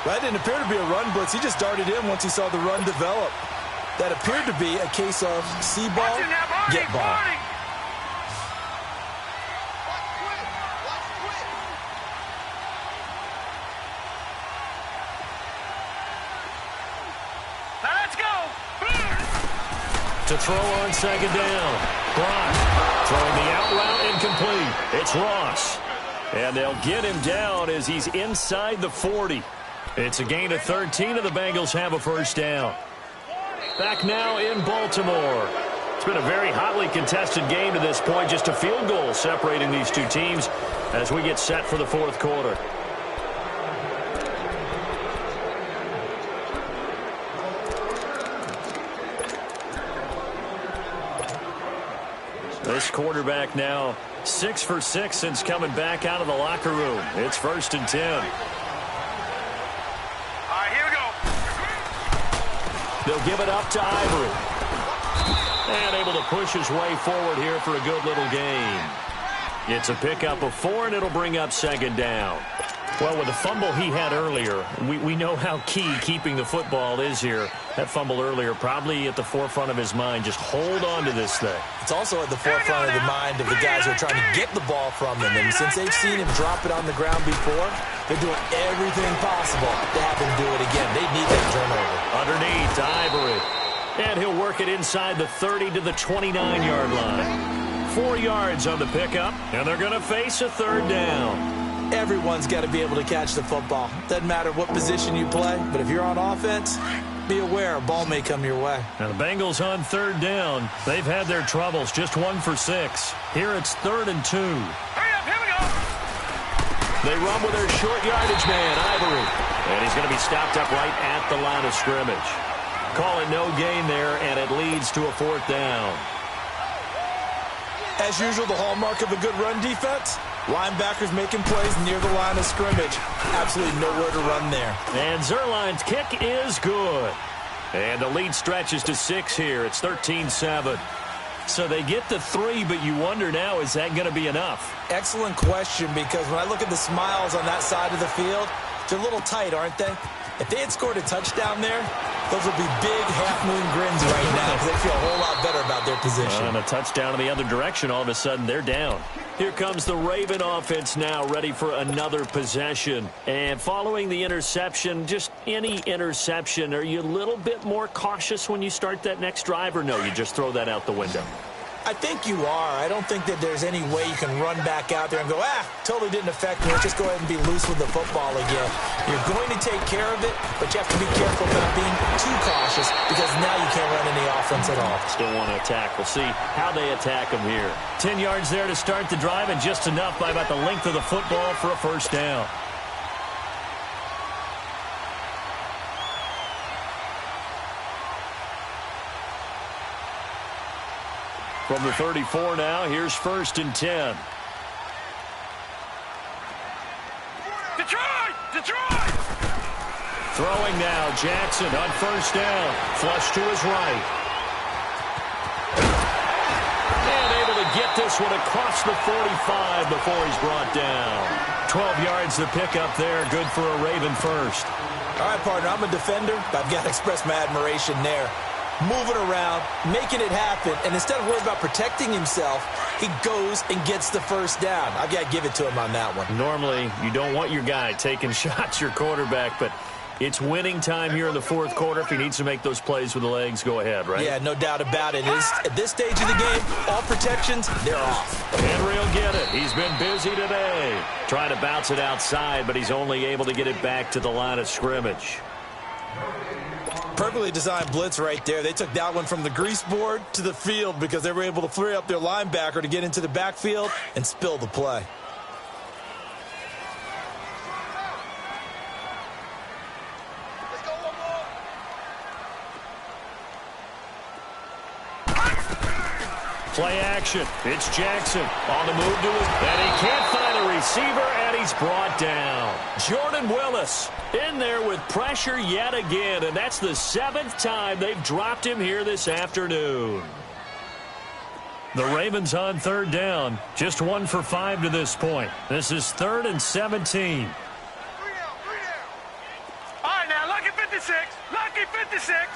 That didn't appear to be a run blitz. He just darted in once he saw the run develop. That appeared to be a case of see ball, get ball. To throw on second down. Brock throwing the out route incomplete. It's Ross. And they'll get him down as he's inside the 40. It's a gain of 13, and the Bengals have a first down. Back now in Baltimore. It's been a very hotly contested game to this point. Just a field goal separating these two teams as we get set for the fourth quarter. This quarterback now 6 for 6 since coming back out of the locker room. It's 1st and 10. All right, here we go. They'll give it up to Ivory. And able to push his way forward here for a good little gain. It's a pickup of 4, and it'll bring up second down. Well, with the fumble he had earlier, we know how key keeping the football is here. That fumble earlier probably at the forefront of his mind. Just hold on to this thing. It's also at the forefront of the mind of the guys who are trying to get the ball from him. And since they've seen him drop it on the ground before, they're doing everything possible to have him do it again. They need that turnover. Underneath, Ivory. And he'll work it inside the 30 to the 29-yard line. 4 yards on the pickup, and they're going to face a third down. Everyone's got to be able to catch the football. Doesn't matter what position you play, but if you're on offense, be aware a ball may come your way. Now the Bengals on third down. They've had their troubles, just 1 for 6. Here it's 3rd and 2. Hurry up, here we go. They run with their short yardage man, Ivory. And he's going to be stopped up right at the line of scrimmage. Call it no gain there, and it leads to a 4th down. As usual, the hallmark of a good run defense, linebackers making plays near the line of scrimmage. Absolutely nowhere to run there. And Zerline's kick is good. And the lead stretches to 6 here. It's 13-7. So they get the 3, but you wonder now, is that going to be enough? Excellent question, because when I look at the smiles on that side of the field, they're a little tight, aren't they? If they had scored a touchdown there, those would be big half-moon grins right now because they feel a whole lot better about their position. And a touchdown in the other direction, all of a sudden they're down. Here comes the Raven offense now, ready for another possession. And following the interception, just any interception, are you a little bit more cautious when you start that next drive, or no, you just throw that out the window? I think you are. I don't think that there's any way you can run back out there and go, totally didn't affect me. Let's just go ahead and be loose with the football again. You're going to take care of it, but you have to be careful about being too cautious because now you can't run any offense at all. Still want to attack. We'll see how they attack them here. 10 yards there to start the drive, and just enough by about the length of the football for a first down. From the 34 now, here's 1st and 10. Detroit! Detroit! Throwing now, Jackson on 1st down. Flush to his right. And able to get this one across the 45 before he's brought down. 12 yards to pick up there. Good for a Raven first. All right, partner, I'm a defender, but I've got to express my admiration there. Moving around, making it happen, and instead of worrying about protecting himself, he goes and gets the 1st down. I've got to give it to him on that one. Normally, you don't want your guy taking shots, your quarterback, but it's winning time here in the 4th quarter. If he needs to make those plays with the legs, go ahead, right? Yeah, no doubt about it. At this stage of the game, all protections, they're off. Henry will get it. He's been busy today. Trying to bounce it outside, but he's only able to get it back to the line of scrimmage. Perfectly designed blitz right there. They took that one from the grease board to the field because they were able to free up their linebacker to get into the backfield and spill the play. Play action. It's Jackson on the move to his, and he can't find a receiver, and he's brought down. Jordan Willis in there with pressure yet again, and that's the 7th time they've dropped him here this afternoon. The Ravens on 3rd down, just 1 for 5 to this point. This is 3rd and 17. All right, now, lucky 56. Lucky 56.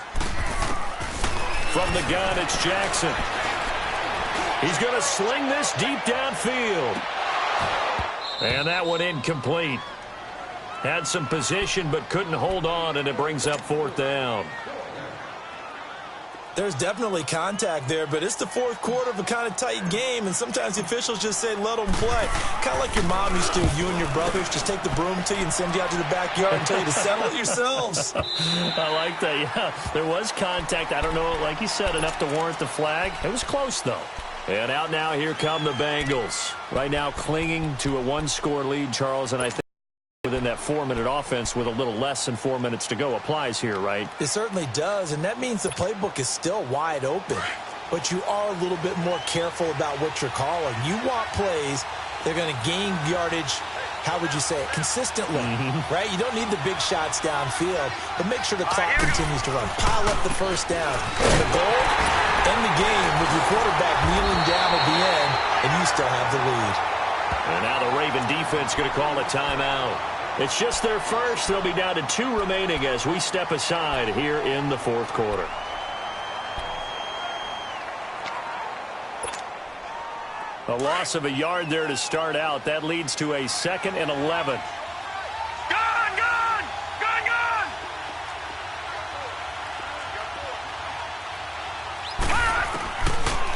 From the gun, it's Jackson. He's going to sling this deep downfield. And that one incomplete. Had some position but couldn't hold on, and it brings up 4th down. There's definitely contact there, but it's the 4th quarter of a kind of tight game, and sometimes the officials just say, let them play. Kind of like your mom used to with you and your brothers. Just take the broom to you and send you out to the backyard and tell you to settle it yourselves. I like that, yeah. There was contact. I don't know, like you said, enough to warrant the flag. It was close, though. And out now, here come the Bengals. Right now clinging to a 1-score lead, Charles, and I think within that 4-minute offense with a little less than 4 minutes to go applies here, right? It certainly does, and that means the playbook is still wide open. But you are a little bit more careful about what you're calling. You want plays that are going to gain yardage, how would you say it, consistently, right? You don't need the big shots downfield, but make sure the clock continues to run. Pile up the 1st down. And the goal, end the game with your quarterback kneeling down at the end, and you still have the lead. And now the Raven defense going to call a timeout. It's just their first. They'll be down to 2 remaining as we step aside here in the 4th quarter. A loss of a yard there to start out. That leads to a 2nd and 11.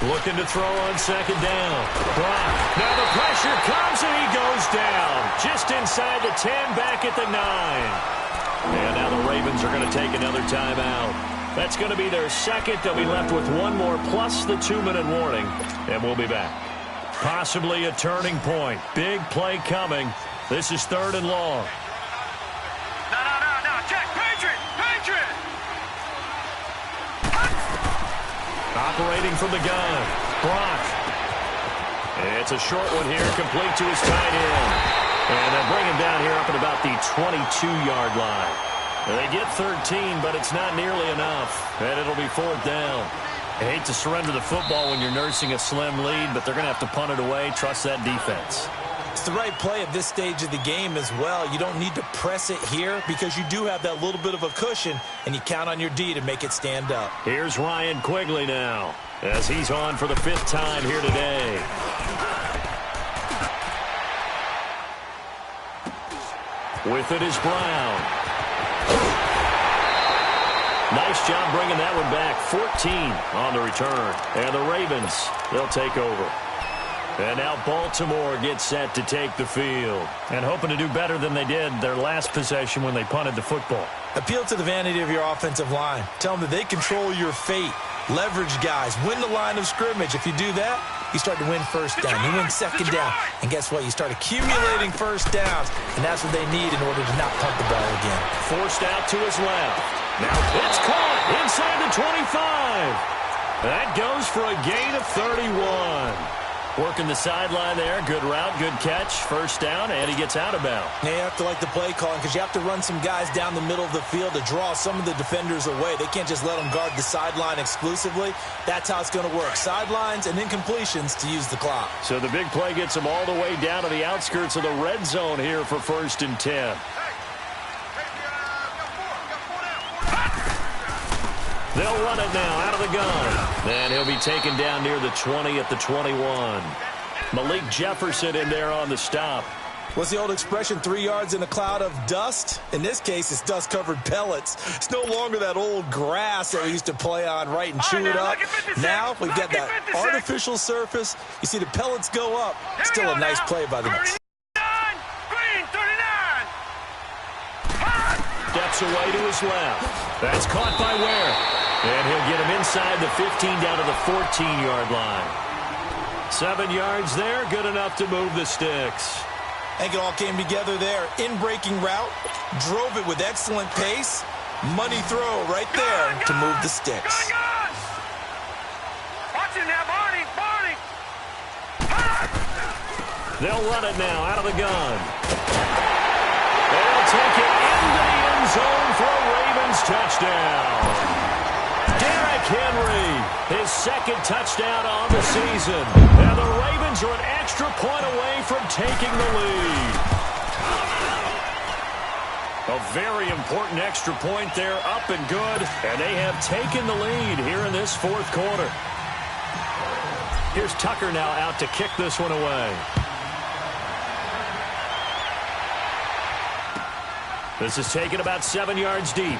Looking to throw on 2nd down. Brock. Now the pressure comes and he goes down. Just inside the 10, back at the 9. And now the Ravens are going to take another timeout. That's going to be their 2nd. They'll be left with 1 more plus the 2-minute warning. And we'll be back. Possibly a turning point. Big play coming. This is 3rd and long. No. Check. Patriot. Operating from the gun. Brock. It's a short one here, complete to his tight end. And they'll bring him down here up at about the 22-yard line. They get 13, but it's not nearly enough. And it'll be 4th down. I hate to surrender the football when you're nursing a slim lead, but they're going to have to punt it away. Trust that defense. It's the right play at this stage of the game as well. You don't need to press it here because you do have that little bit of a cushion, and you count on your D to make it stand up. Here's Ryan Quigley now as he's on for the 5th time here today. With it is Brown. Nice job bringing that one back. 14 on the return. And the Ravens, they'll take over. And now Baltimore gets set to take the field. And hoping to do better than they did their last possession when they punted the football. Appeal to the vanity of your offensive line. Tell them that they control your fate. Leverage guys. Win the line of scrimmage. If you do that, you start to win 1st down. You win 2nd down. And guess what? You start accumulating 1st downs. And that's what they need in order to not punt the ball again. Forced out to his left. Now it's caught inside the 25. That goes for a gain of 31. Working the sideline there. Good route, good catch. First down, and he gets out of bounds. Yeah, you have to like the play calling because you have to run some guys down the middle of the field to draw some of the defenders away. They can't just let them guard the sideline exclusively. That's how it's going to work. Sidelines and incompletions to use the clock. So the big play gets them all the way down to the outskirts of the red zone here for 1st and 10. They'll run it now out of the gun. And he'll be taken down near the 20 at the 21. Malik Jefferson in there on the stop. What's the old expression, 3 yards in a cloud of dust? In this case, it's dust-covered pellets. It's no longer that old grass that we used to play on, right, and chew it up. Now we've got that artificial surface. You see the pellets go up. Still a nice play by the Knicks. Steps away to his left. That's caught by Ware. And he'll get him inside the 15 down to the 14-yard line. 7 yards there, good enough to move the sticks. I think it all came together there. In-breaking route, drove it with excellent pace. Money throw right there to move the sticks. Watch it now, Barney. They'll run it now out of the gun. They'll take it into the end zone for a Ravens touchdown. Derrick Henry, his 2nd touchdown on the season. And the Ravens are an extra point away from taking the lead. A very important extra point there, up and good. And they have taken the lead here in this 4th quarter. Here's Tucker now out to kick this one away. This is taken about 7 yards deep.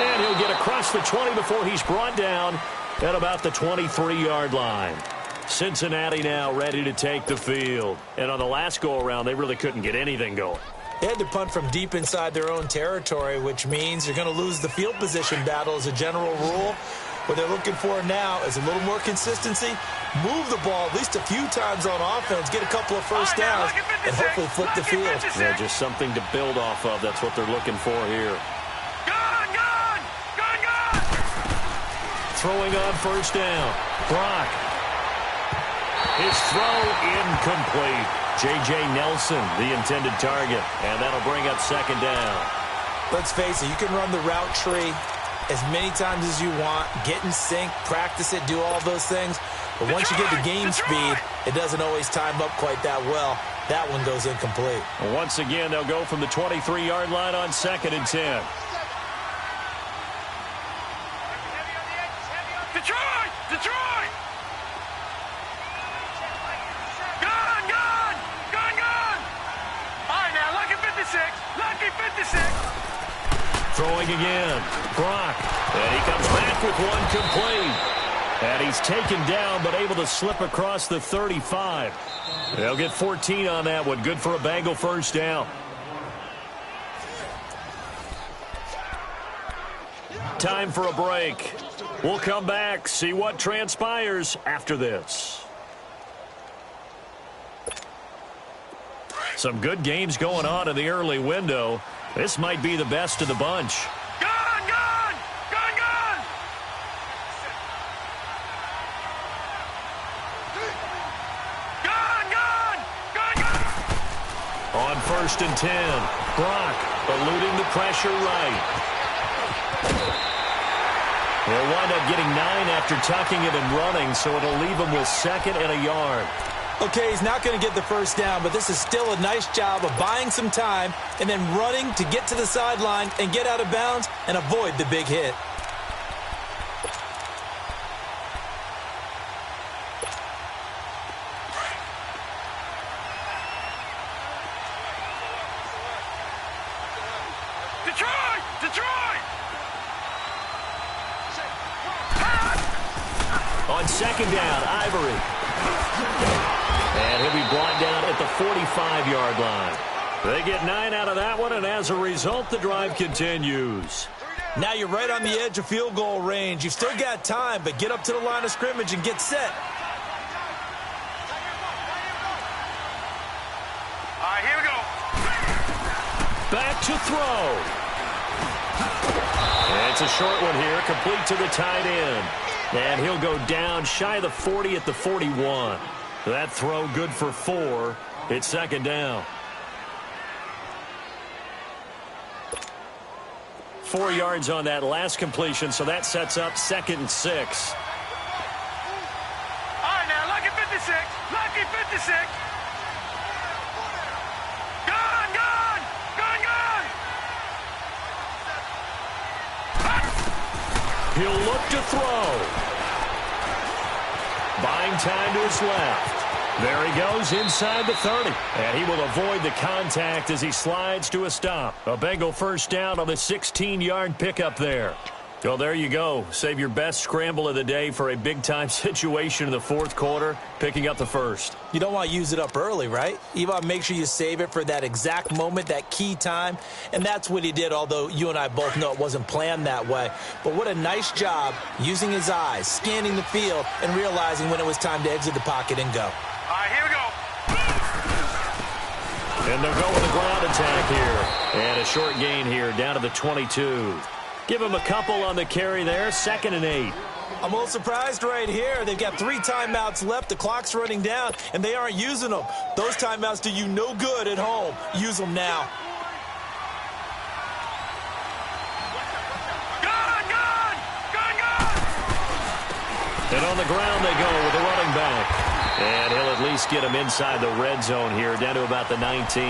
And he'll get across the 20 before he's brought down at about the 23-yard line. Cincinnati now ready to take the field. And on the last go-around, they really couldn't get anything going. They had to punt from deep inside their own territory, which means you're going to lose the field position battle as a general rule. What they're looking for now is a little more consistency, move the ball at least a few times on offense, get a couple of first downs, and hopefully flip the field. Yeah, just something to build off of. That's what they're looking for here. Gun! Throwing on first down. Brock. His throw incomplete. J.J. Nelson, the intended target, and that'll bring up 2nd down. Let's face it, you can run the route tree as many times as you want, get in sync, practice it, do all those things. But once you get to game speed, it doesn't always time up quite that well. That one goes incomplete. Well, once again, they'll go from the 23-yard line on 2nd and 10. Detroit! Gun! All right, now, lucky 56. Throwing again. Brock. And he comes back with one complete. And he's taken down but able to slip across the 35. They'll get 14 on that one. Good for a Bengal first down. Time for a break. We'll come back, see what transpires after this. Some good games going on in the early window. This might be the best of the bunch. Gun! On 1st and 10, Brock eluding the pressure right. He'll wind up getting 9 after tucking it and running, so it'll leave him with 2nd and a yard. Okay, he's not going to get the first down, but this is still a nice job of buying some time and then running to get to the sideline and get out of bounds and avoid the big hit. Detroit! On 2nd down, Ivory. And he'll be brought down at the 45-yard line. They get 9 out of that one, and as a result, the drive continues. Now you're right on the edge of field goal range. You've still got time, but get up to the line of scrimmage and get set. All right, here we go. Back to throw. It's a short one here, complete to the tight end. And he'll go down shy of the 40 at the 41. That throw good for 4. It's second down. 4 yards on that last completion, so that sets up 2nd and 6. All right, now, lucky 56. Lucky 56. Gone, gone. Gone, gone. He'll look to throw. Buying time to his left. There he goes inside the 30. And he will avoid the contact as he slides to a stop. A Bengal first down on the 16-yard pickup there. Well, there you go. Save your best scramble of the day for a big-time situation in the fourth quarter, picking up the first. You don't want to use it up early, right? You want to make sure you save it for that exact moment, that key time. And that's what he did, although you and I both know it wasn't planned that way. But what a nice job using his eyes, scanning the field, and realizing when it was time to exit the pocket and go. All right, here we go. And they'll go with a ground attack here. And a short gain here down to the 22. Give him a couple on the carry there, 2nd and 8. I'm a little surprised right here. They've got 3 timeouts left. The clock's running down, and they aren't using them. Those timeouts do you no good at home. Use them now. Gone, gone. Gone, gone. And on the ground they go with the running back. And he'll at least get him inside the red zone here, down to about the 19.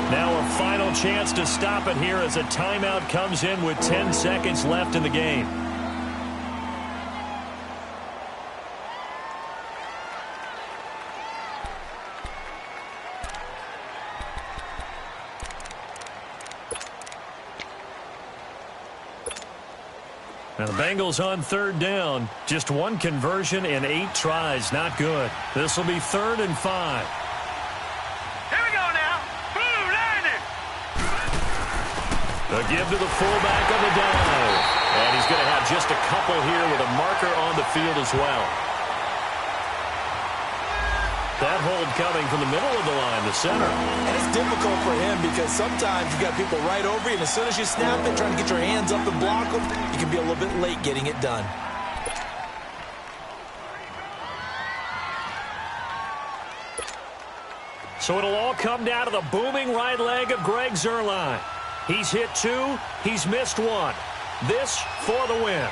Now a final chance to stop it here as a timeout comes in with 10 seconds left in the game. Now the Bengals on 3rd down. Just 1 conversion in 8 tries. Not good. This will be 3rd and 5. Here we go now. Boom, landing. A give to the fullback on the dive. And he's going to have just a couple here with a marker on the field as well. That hold coming from the middle of the line, the center. And it's difficult for him because sometimes you got people right over you, and as soon as you snap it, trying to get your hands up and block them, you can be a little bit late getting it done. So it'll all come down to the booming right leg of Greg Zuerlein. He's hit 2. He's missed 1. This for the win.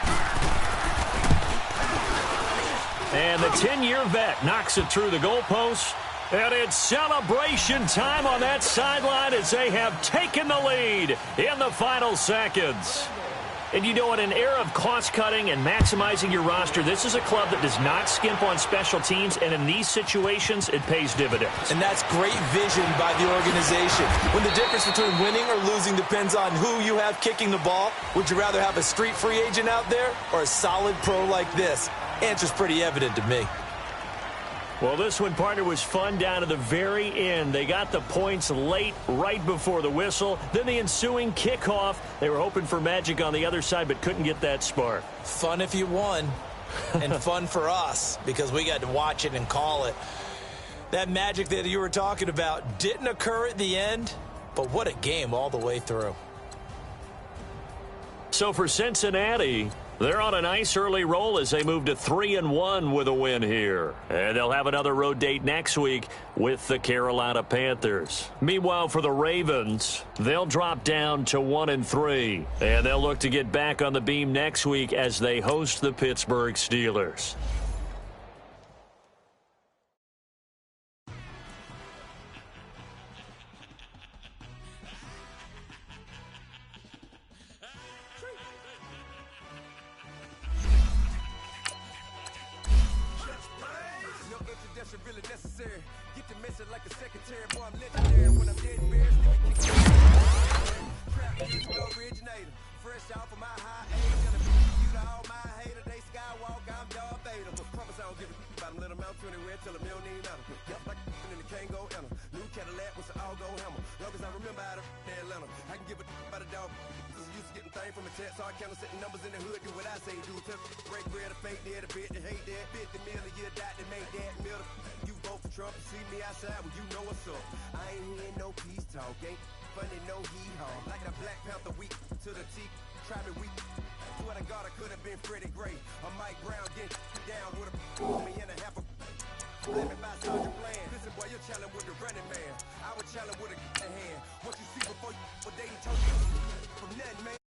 And the 10-year vet knocks it through the goalpost. And it's celebration time on that sideline as they have taken the lead in the final seconds. And you know, in an era of cost-cutting and maximizing your roster, this is a club that does not skimp on special teams, and in these situations, it pays dividends. And that's great vision by the organization. When the difference between winning or losing depends on who you have kicking the ball, would you rather have a street free agent out there or a solid pro like this? Answer's pretty evident to me. Well, this one, partner, was fun down to the very end. They got the points late, right before the whistle. Then the ensuing kickoff. They were hoping for magic on the other side, but couldn't get that spark. Fun if you won, and fun for us because we got to watch it and call it. That magic that you were talking about didn't occur at the end, but what a game all the way through. So for Cincinnati, they're on a nice early roll as they move to 3-1 with a win here. And they'll have another road date next week with the Carolina Panthers. Meanwhile, for the Ravens, they'll drop down to 1-3. And they'll look to get back on the beam next week as they host the Pittsburgh Steelers. swear to God, I could have been Freddie Gray. A Mike Brown get down with a me and a half a blaming by Sergeant Bland. Listen, boy, you're challenging with the running man. I was challenging with a hand. What you see before you, what they told you from nothing, man.